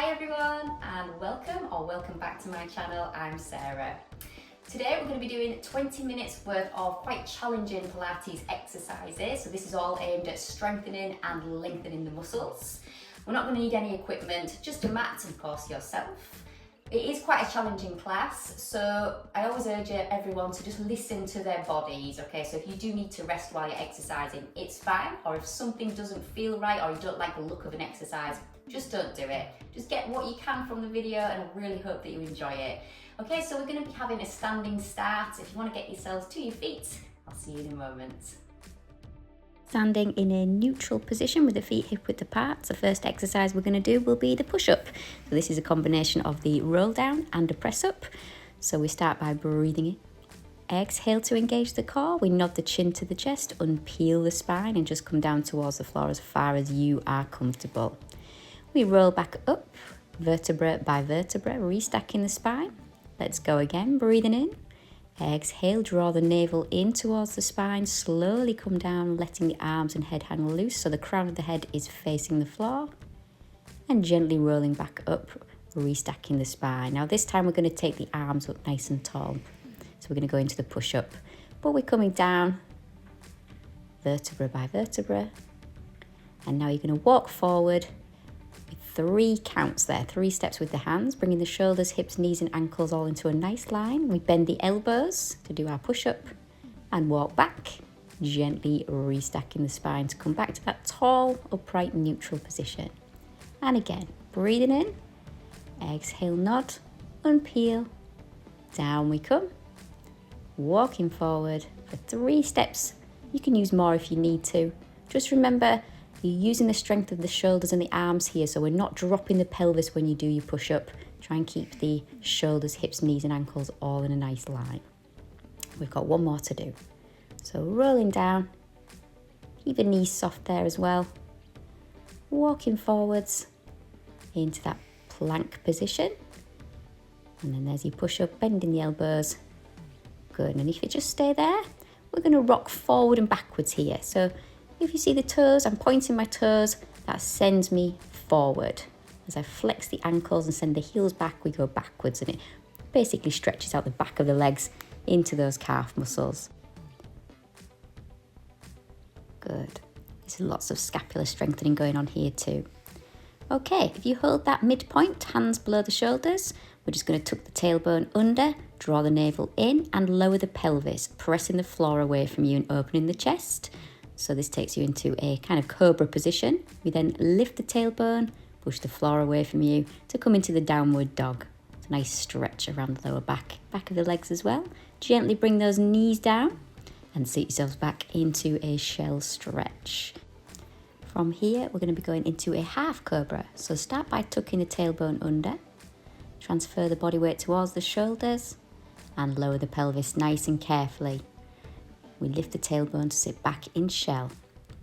Hi everyone and welcome back to my channel. I'm Sarah. Today we're going to be doing 20 minutes worth of quite challenging Pilates exercises. So this is all aimed at strengthening and lengthening the muscles. We're not going to need any equipment, just a mat and of course yourself. It is quite a challenging class, so I always urge everyone to just listen to their bodies, okay? So if you do need to rest while you're exercising, it's fine. Or if something doesn't feel right or you don't like the look of an exercise, just don't do it. Just get what you can from the video and I really hope that you enjoy it. Okay, so we're going to be having a standing start. If you want to get yourselves to your feet, I'll see you in a moment. Standing in a neutral position with the feet hip width apart. The first exercise we're going to do will be the push-up. So this is a combination of the roll down and a press up. So we start by breathing in. Exhale to engage the core. We nod the chin to the chest, unpeel the spine and just come down towards the floor as far as you are comfortable. We roll back up, vertebra by vertebra, restacking the spine. Let's go again, breathing in. Exhale, draw the navel in towards the spine, slowly come down, letting the arms and head hang loose so the crown of the head is facing the floor. And gently rolling back up, restacking the spine. Now this time we're going to take the arms up nice and tall. So we're going to go into the push-up. But we're coming down, vertebra by vertebra. And now you're going to walk forward. 3 counts there, 3 steps with the hands, bringing the shoulders, hips, knees and ankles all into a nice line. We bend the elbows to do our push-up and walk back, gently restacking the spine to come back to that tall, upright, neutral position. And again, breathing in, exhale, nod, unpeel, down we come, walking forward for 3 steps. You can use more if you need to. Just remember, you're using the strength of the shoulders and the arms here, so we're not dropping the pelvis when you do your push-up. Try and keep the shoulders, hips, knees and ankles all in a nice line. We've got one more to do. So rolling down, keep the knees soft there as well. Walking forwards into that plank position. And then there's your push-up, bending the elbows. Good, and if you just stay there, we're going to rock forward and backwards here. So if you see the toes, I'm pointing my toes, that sends me forward. As I flex the ankles and send the heels back, we go backwards and it basically stretches out the back of the legs into those calf muscles. Good. There's lots of scapular strengthening going on here too. Okay, if you hold that midpoint, hands below the shoulders, we're just going to tuck the tailbone under, draw the navel in and lower the pelvis, pressing the floor away from you and opening the chest. So this takes you into a kind of cobra position. We then lift the tailbone, push the floor away from you to come into the downward dog. It's a nice stretch around the lower back of the legs as well. Gently bring those knees down and sit yourselves back into a shell stretch. From here, we're going to be going into a half cobra. So start by tucking the tailbone under, transfer the body weight towards the shoulders and lower the pelvis nice and carefully. We lift the tailbone to sit back in shell.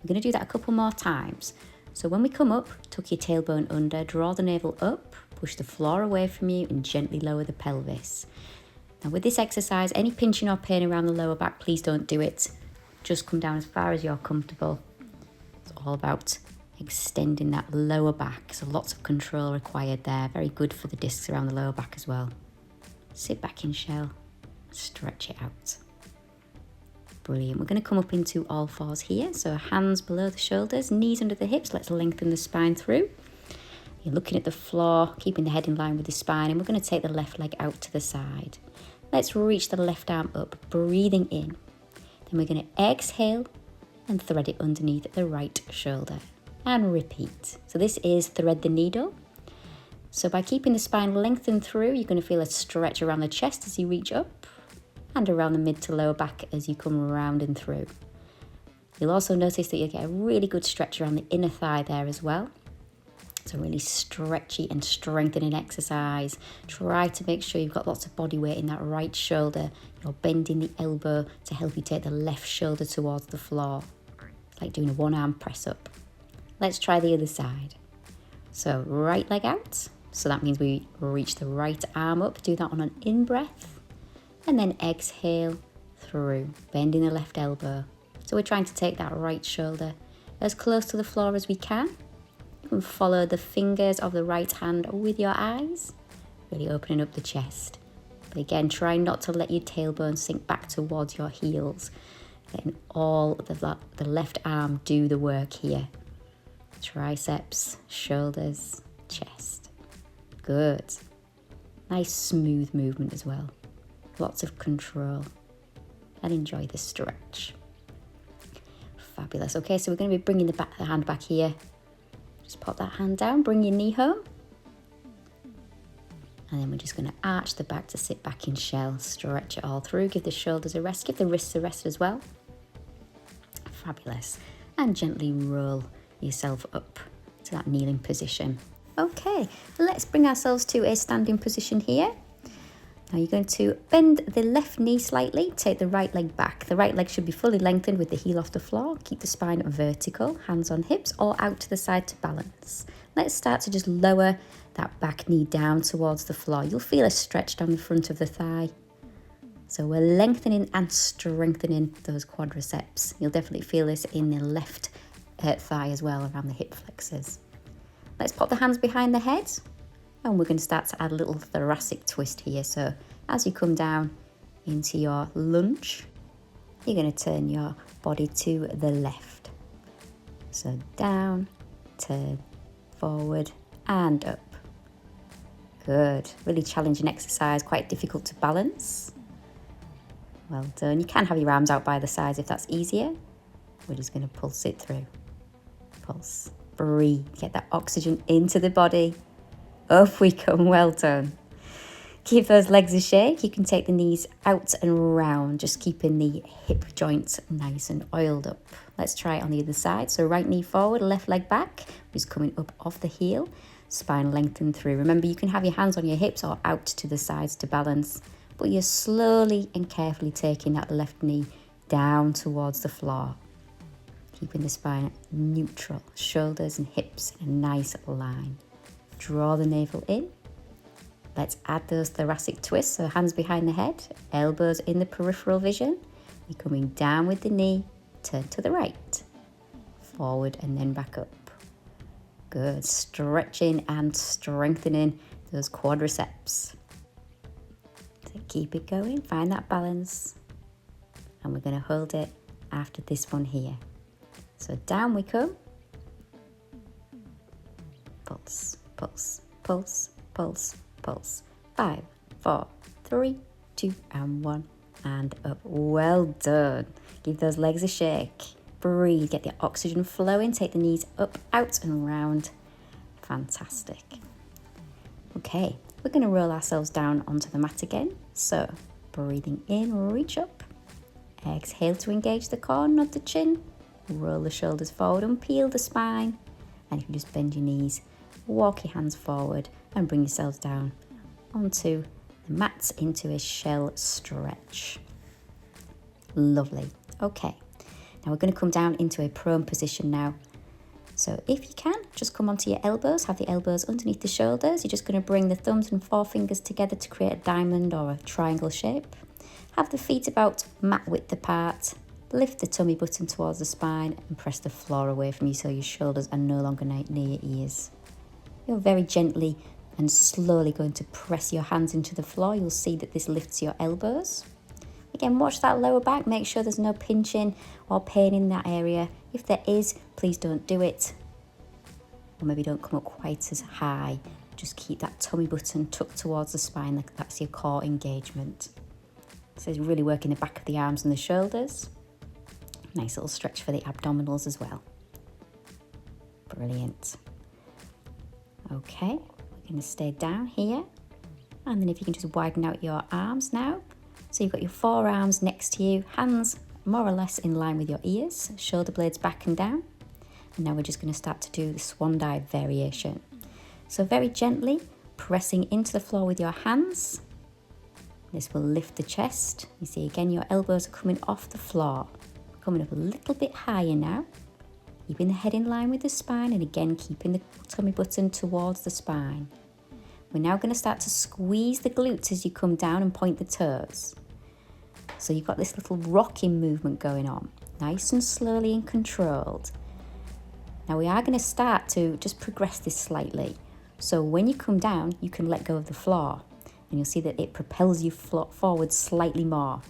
We're going to do that a couple more times. So when we come up, tuck your tailbone under, draw the navel up, push the floor away from you and gently lower the pelvis. Now with this exercise, any pinching or pain around the lower back, please don't do it. Just come down as far as you're comfortable. It's all about extending that lower back. So lots of control required there. Very good for the discs around the lower back as well. Sit back in shell, stretch it out. Brilliant. We're going to come up into all fours here. So hands below the shoulders, knees under the hips. Let's lengthen the spine through. You're looking at the floor, keeping the head in line with the spine. And we're going to take the left leg out to the side. Let's reach the left arm up, breathing in. Then we're going to exhale and thread it underneath the right shoulder. And repeat. So this is thread the needle. So by keeping the spine lengthened through, you're going to feel a stretch around the chest as you reach up. And around the mid to lower back as you come around and through. You'll also notice that you get a really good stretch around the inner thigh there as well. It's a really stretchy and strengthening exercise. Try to make sure you've got lots of body weight in that right shoulder. You're bending the elbow to help you take the left shoulder towards the floor. It's like doing a one-arm press up. Let's try the other side. So right leg out. So that means we reach the right arm up. Do that on an in-breath. And then exhale through, bending the left elbow. So we're trying to take that right shoulder as close to the floor as we can. You can follow the fingers of the right hand with your eyes, really opening up the chest. But again, try not to let your tailbone sink back towards your heels. Letting all the left arm do the work here. Triceps, shoulders, chest. Good. Nice smooth movement as well. Lots of control. And enjoy the stretch. Fabulous. Okay, so we're going to be bringing the hand back here. Just pop that hand down, bring your knee home. And then we're just going to arch the back to sit back in shell. Stretch it all through. Give the shoulders a rest. Give the wrists a rest as well. Fabulous. And gently roll yourself up to that kneeling position. Okay, let's bring ourselves to a standing position here. Now you're going to bend the left knee slightly, take the right leg back. The right leg should be fully lengthened with the heel off the floor. Keep the spine vertical, hands on hips or out to the side to balance. Let's start to just lower that back knee down towards the floor. You'll feel a stretch down the front of the thigh. So we're lengthening and strengthening those quadriceps. You'll definitely feel this in the left thigh as well, around the hip flexors. Let's pop the hands behind the head. And we're going to start to add a little thoracic twist here. So as you come down into your lunge, you're going to turn your body to the left. So down, turn, forward and up. Good. Really challenging exercise, quite difficult to balance. Well done. You can have your arms out by the sides if that's easier. We're just going to pulse it through. Pulse. Breathe. Get that oxygen into the body. Up we come, well done. Give those legs a shake. You can take the knees out and round, just keeping the hip joints nice and oiled up. Let's try it on the other side. So right knee forward, left leg back, just coming up off the heel, spine lengthened through. Remember, you can have your hands on your hips or out to the sides to balance, but you're slowly and carefully taking that left knee down towards the floor. Keeping the spine neutral, shoulders and hips in a nice line. Draw the navel in. Let's add those thoracic twists. So hands behind the head, elbows in the peripheral vision. You're coming down with the knee, turn to the right, forward and then back up. Good. Stretching and strengthening those quadriceps. So keep it going, find that balance. And we're going to hold it after this one here. So down we come. Pulse. Pulse, pulse, pulse, pulse. 5, 4, 3, 2, and 1, and up. Well done. Give those legs a shake. Breathe, get the oxygen flowing. Take the knees up, out, and round. Fantastic. Okay, we're going to roll ourselves down onto the mat again. So, breathing in, reach up. Exhale to engage the core, nod the chin. Roll the shoulders forward and peel the spine. And you can just bend your knees. Walk your hands forward and bring yourselves down onto the mats into a shell stretch. Lovely. Okay, now we're going to come down into a prone position now. So if you can, just come onto your elbows, have the elbows underneath the shoulders. You're just going to bring the thumbs and forefingers together to create a diamond or a triangle shape. Have the feet about mat width apart. Lift the tummy button towards the spine and press the floor away from you so your shoulders are no longer near your ears. You're very gently and slowly going to press your hands into the floor. You'll see that this lifts your elbows. Again, watch that lower back. Make sure there's no pinching or pain in that area. If there is, please don't do it. Or maybe don't come up quite as high. Just keep that tummy button tucked towards the spine. Like that's your core engagement. So it's really working the back of the arms and the shoulders. Nice little stretch for the abdominals as well. Brilliant. Okay, we're going to stay down here. And then if you can just widen out your arms now. So you've got your forearms next to you, hands more or less in line with your ears, shoulder blades back and down. And now we're just going to start to do the swan dive variation. So very gently pressing into the floor with your hands. This will lift the chest. You see again your elbows are coming off the floor. Coming up a little bit higher now. Keeping the head in line with the spine and again keeping the tummy button towards the spine. We're now going to start to squeeze the glutes as you come down and point the toes. So you've got this little rocking movement going on, nice and slowly and controlled. Now we are going to start to just progress this slightly. So when you come down, you can let go of the floor and you'll see that it propels you forward slightly more.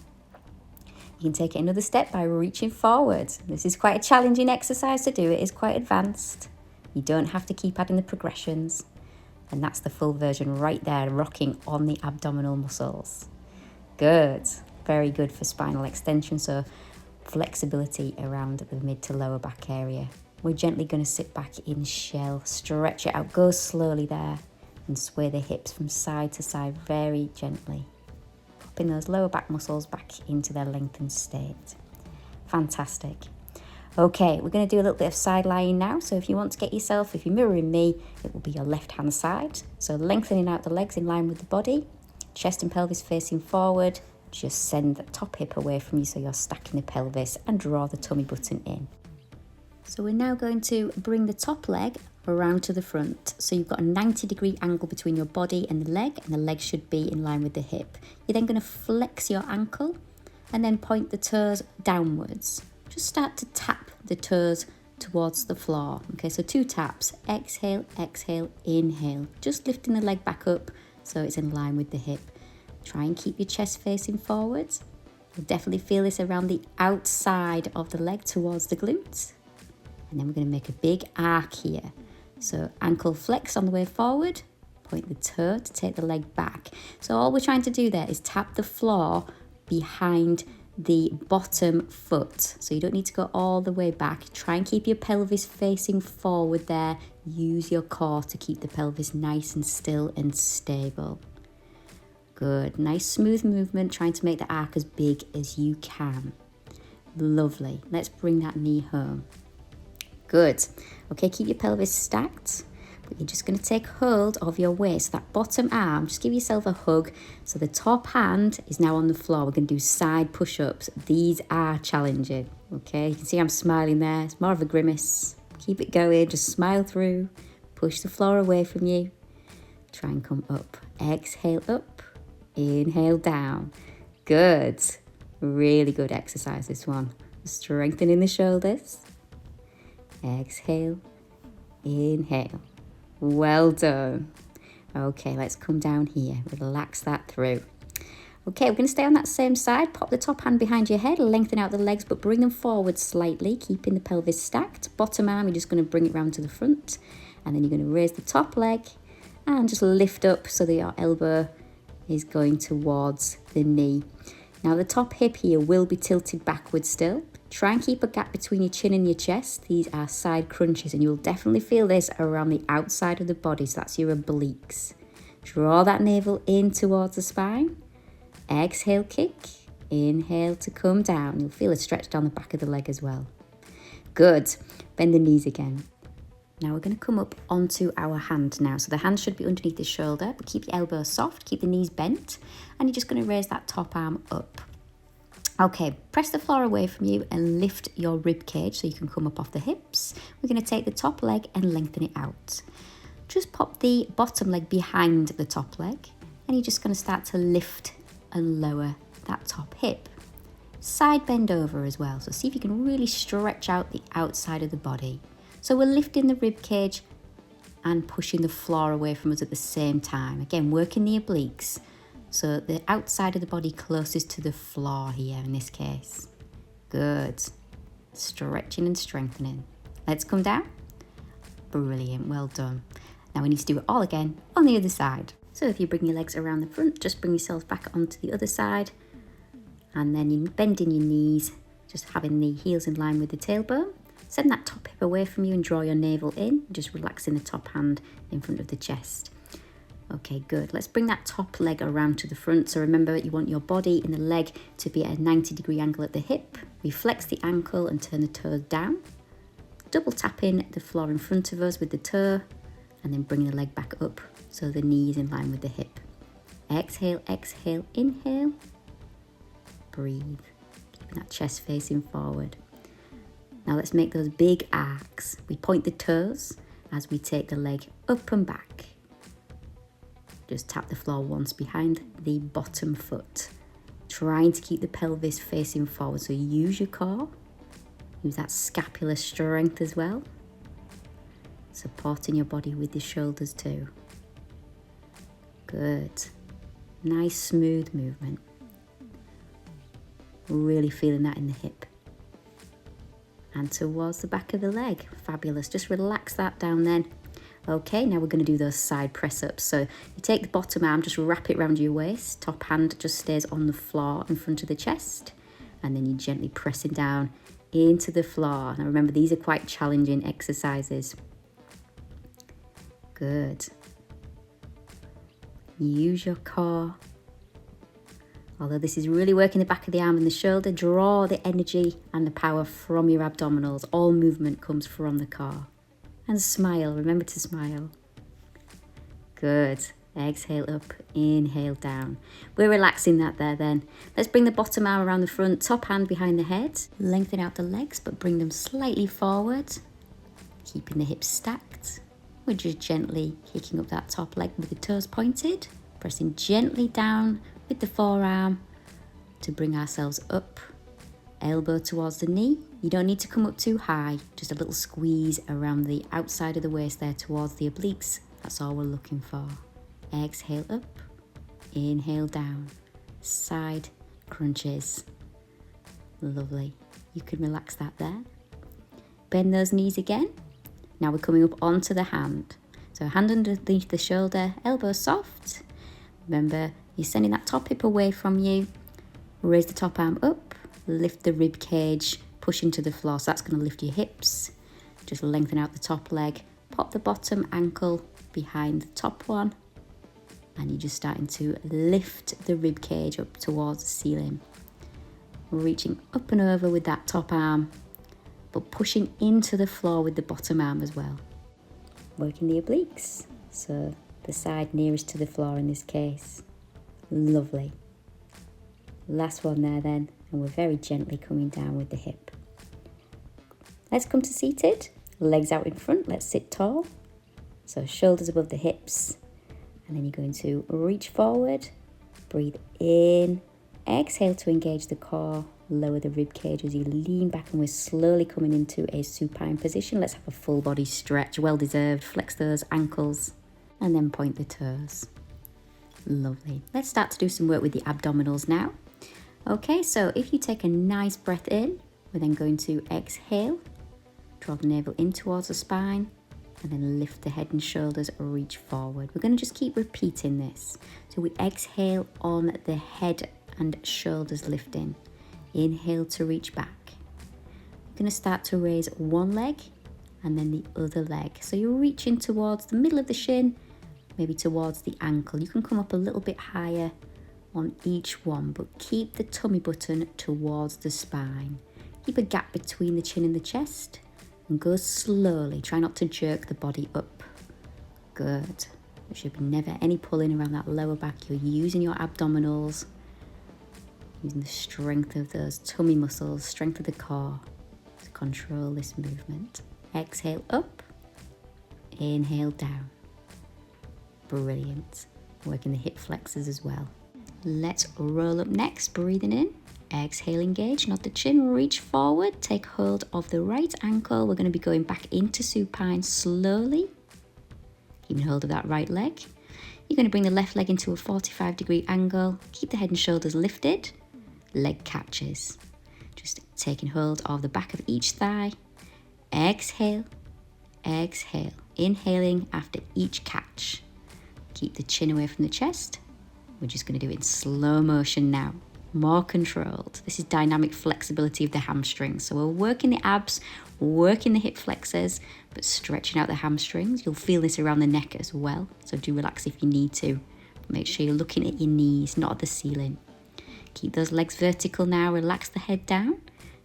You can take it another step by reaching forward. This is quite a challenging exercise to do. It is quite advanced. You don't have to keep adding the progressions. And that's the full version right there, rocking on the abdominal muscles. Good. Very good for spinal extension, so flexibility around the mid to lower back area. We're gently going to sit back in shell, stretch it out, go slowly there, and sway the hips from side to side very gently. Popping those lower back muscles back into their lengthened state. Fantastic. Okay, we're going to do a little bit of side lying now. So if you want to get yourself, if you're mirroring me, it will be your left hand side. So lengthening out the legs in line with the body, chest and pelvis facing forward. Just send the top hip away from you so you're stacking the pelvis and draw the tummy button in. So we're now going to bring the top leg around to the front. So you've got a 90-degree angle between your body and the leg should be in line with the hip. You're then going to flex your ankle and then point the toes downwards. Just start to tap the toes towards the floor. Okay, so 2 taps. Exhale, exhale, inhale. Just lifting the leg back up so it's in line with the hip. Try and keep your chest facing forwards. You'll definitely feel this around the outside of the leg towards the glutes. And then we're going to make a big arc here. So ankle flex on the way forward. Point the toe to take the leg back. So all we're trying to do there is tap the floor behind the bottom foot. So you don't need to go all the way back. Try and keep your pelvis facing forward there. Use your core to keep the pelvis nice and still and stable. Good, nice smooth movement, trying to make the arc as big as you can. Lovely, let's bring that knee home. Good, okay, keep your pelvis stacked. But you're just going to take hold of your waist, that bottom arm, just give yourself a hug. So the top hand is now on the floor. We're going to do side push-ups. These are challenging, okay? You can see I'm smiling there. It's more of a grimace. Keep it going, just smile through. Push the floor away from you. Try and come up. Exhale up, inhale down. Good, really good exercise this one. Strengthening the shoulders. Exhale, inhale. Well done. Okay, let's come down here. Relax that through. Okay, we're going to stay on that same side. Pop the top hand behind your head, lengthen out the legs, but bring them forward slightly, keeping the pelvis stacked. Bottom arm, you're just going to bring it round to the front. And then you're going to raise the top leg and just lift up so that your elbow is going towards the knee. Now the top hip here will be tilted backwards still. Try and keep a gap between your chin and your chest. These are side crunches and you'll definitely feel this around the outside of the body. So that's your obliques. Draw that navel in towards the spine. Exhale, kick. Inhale to come down. You'll feel a stretch down the back of the leg as well. Good. Bend the knees again. Now we're going to come up onto our hand now. So the hand should be underneath the shoulder, but keep your elbows soft, keep the knees bent, and you're just going to raise that top arm up. Okay, press the floor away from you and lift your rib cage so you can come up off the hips. We're going to take the top leg and lengthen it out. Just pop the bottom leg behind the top leg and you're just going to start to lift and lower that top hip. Side bend over as well, so see if you can really stretch out the outside of the body. So we're lifting the rib cage and pushing the floor away from us at the same time. Again, working the obliques. So the outside of the body closest to the floor here in this case. Good. Stretching and strengthening. Let's come down. Brilliant, well done. Now we need to do it all again on the other side. So if you bring your legs around the front, just bring yourself back onto the other side. And then you're bending your knees, just having the heels in line with the tailbone. Send that top hip away from you and draw your navel in. Just relaxing the top hand in front of the chest. Okay, good. Let's bring that top leg around to the front. So remember, you want your body and the leg to be at a 90-degree angle at the hip. We flex the ankle and turn the toes down. Double tapping the floor in front of us with the toe and then bring the leg back up so the knee is in line with the hip. Exhale, exhale, inhale. Breathe. Keeping that chest facing forward. Now let's make those big arcs. We point the toes as we take the leg up and back. Just tap the floor once behind the bottom foot. Trying to keep the pelvis facing forward. So use your core. Use that scapular strength as well. Supporting your body with the shoulders too. Good. Nice smooth movement. Really feeling that in the hip. And towards the back of the leg. Fabulous. Just relax that down then. Okay, now we're going to do those side press ups. So you take the bottom arm, just wrap it around your waist. Top hand just stays on the floor in front of the chest. And then you're gently pressing down into the floor. Now remember, these are quite challenging exercises. Good. Use your core. Although this is really working the back of the arm and the shoulder, draw the energy and the power from your abdominals. All movement comes from the core. And smile, remember to smile. Good. Exhale up, inhale down. We're relaxing that there then. Let's bring the bottom arm around the front, top hand behind the head. Lengthen out the legs, but bring them slightly forward. Keeping the hips stacked. We're just gently kicking up that top leg with the toes pointed. Pressing gently down with the forearm to bring ourselves up. Elbow towards the knee. You don't need to come up too high, just a little squeeze around the outside of the waist there towards the obliques. That's all we're looking for. Exhale up, inhale down, side crunches. Lovely. You can relax that there. Bend those knees again. Now we're coming up onto the hand. So hand underneath the shoulder, elbow soft. Remember, you're sending that top hip away from you. Raise the top arm up, lift the rib cage, push into the floor. So that's going to lift your hips. Just lengthen out the top leg. Pop the bottom ankle behind the top one. And you're just starting to lift the rib cage up towards the ceiling. Reaching up and over with that top arm, but pushing into the floor with the bottom arm as well. Working the obliques. So the side nearest to the floor in this case. Lovely. Last one there then, and we're very gently coming down with the hip. Let's come to seated. Legs out in front, let's sit tall. So shoulders above the hips. And then you're going to reach forward, breathe in, exhale to engage the core, lower the rib cage as you lean back, and we're slowly coming into a supine position. Let's have a full body stretch, well deserved. Flex those ankles and then point the toes. Lovely. Let's start to do some work with the abdominals now. Okay, so if you take a nice breath in, we're then going to exhale, draw the navel in towards the spine, and then lift the head and shoulders, reach forward. We're going to just keep repeating this. So we exhale on the head and shoulders lifting. Inhale to reach back. We're going to start to raise one leg and then the other leg. So you're reaching towards the middle of the shin, maybe towards the ankle. You can come up a little bit higher on each one, but keep the tummy button towards the spine. Keep a gap between the chin and the chest. And go slowly. Try not to jerk the body up. Good. There should be never any pulling around that lower back. You're using your abdominals, using the strength of those tummy muscles, strength of the core to control this movement. Exhale up, inhale down. Brilliant. Working the hip flexors as well. Let's roll up next, breathing in. Exhale, engage, nod the chin, reach forward, take hold of the right ankle. We're going to be going back into supine slowly. Keeping hold of that right leg. You're going to bring the left leg into a 45-degree angle. Keep the head and shoulders lifted. Leg catches. Just taking hold of the back of each thigh. Exhale, exhale. Inhaling after each catch. Keep the chin away from the chest. We're just going to do it in slow motion now. More controlled. This is dynamic flexibility of the hamstrings. So we're working the abs, working the hip flexors, but stretching out the hamstrings. You'll feel this around the neck as well. So do relax if you need to. But make sure you're looking at your knees, not at the ceiling. Keep those legs vertical now. Relax the head down.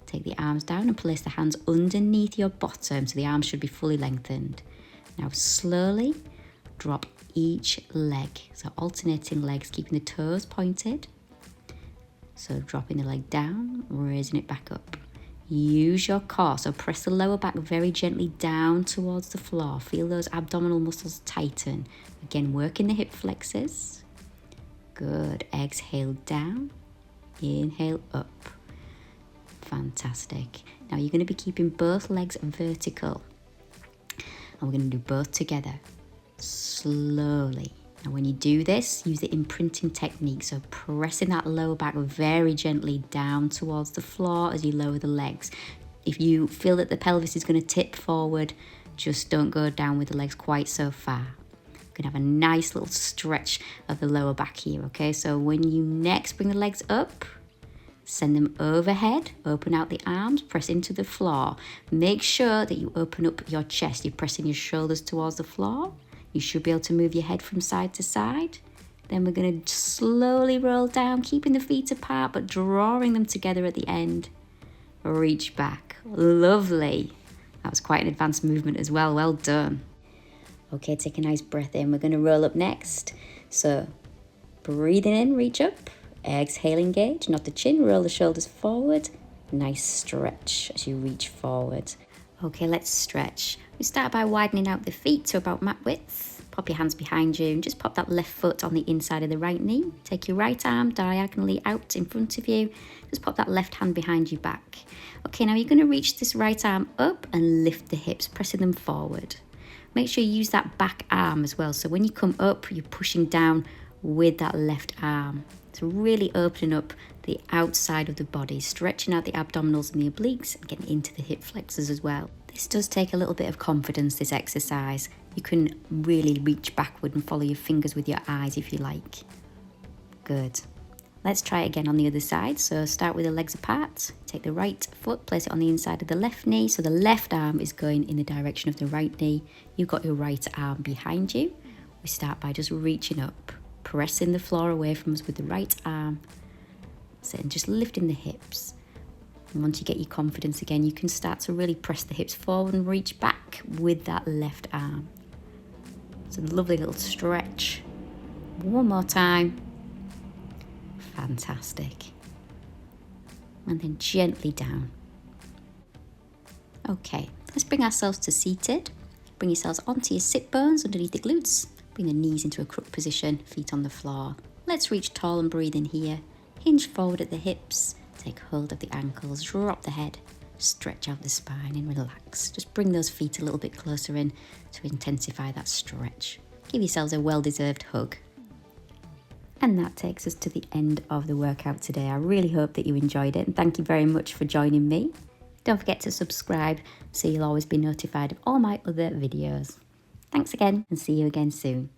Take the arms down and place the hands underneath your bottom. So the arms should be fully lengthened. Now slowly drop each leg. So alternating legs, keeping the toes pointed. So dropping the leg down, raising it back up. Use your core, so press the lower back very gently down towards the floor. Feel those abdominal muscles tighten. Again, working the hip flexors. Good. Exhale down, inhale up. Fantastic. Now you're going to be keeping both legs vertical. and we're going to do both together, slowly. And when you do this, use the imprinting technique, so pressing that lower back very gently down towards the floor as you lower the legs. If you feel that the pelvis is going to tip forward, just don't go down with the legs quite so far. You're going to have a nice little stretch of the lower back here, okay? So when you next bring the legs up, send them overhead, open out the arms, press into the floor. Make sure that you open up your chest. You're pressing your shoulders towards the floor. You should be able to move your head from side to side. Then we're going to slowly roll down, keeping the feet apart, but drawing them together at the end. Reach back. Lovely. That was quite an advanced movement as well. Well done. Okay, take a nice breath in. We're going to roll up next. So breathing in, reach up. Exhale, engage. Nod the chin, roll the shoulders forward. Nice stretch as you reach forward. Okay, let's stretch. We start by widening out the feet to about mat width. Pop your hands behind you and just pop that left foot on the inside of the right knee. Take your right arm diagonally out in front of you. Just pop that left hand behind you back. Okay, now you're going to reach this right arm up and lift the hips, pressing them forward. Make sure you use that back arm as well. So when you come up, you're pushing down with that left arm. So really opening up the outside of the body, stretching out the abdominals and the obliques and getting into the hip flexors as well. This does take a little bit of confidence, this exercise. You can really reach backward and follow your fingers with your eyes if you like. Good. Let's try it again on the other side. So start with the legs apart. Take the right foot, place it on the inside of the left knee. So the left arm is going in the direction of the right knee. You've got your right arm behind you. We start by just reaching up, pressing the floor away from us with the right arm. So, and just lifting the hips. And once you get your confidence again, you can start to really press the hips forward and reach back with that left arm. It's a lovely little stretch. One more time. Fantastic. And then gently down. Okay, let's bring ourselves to seated. Bring yourselves onto your sit bones underneath the glutes. Bring the knees into a crook position, feet on the floor. Let's reach tall and breathe in here. Hinge forward at the hips. Take hold of the ankles, drop the head, stretch out the spine and relax. Just bring those feet a little bit closer in to intensify that stretch. Give yourselves a well-deserved hug. And that takes us to the end of the workout today. I really hope that you enjoyed it and thank you very much for joining me. Don't forget to subscribe so you'll always be notified of all my other videos. Thanks again and see you again soon.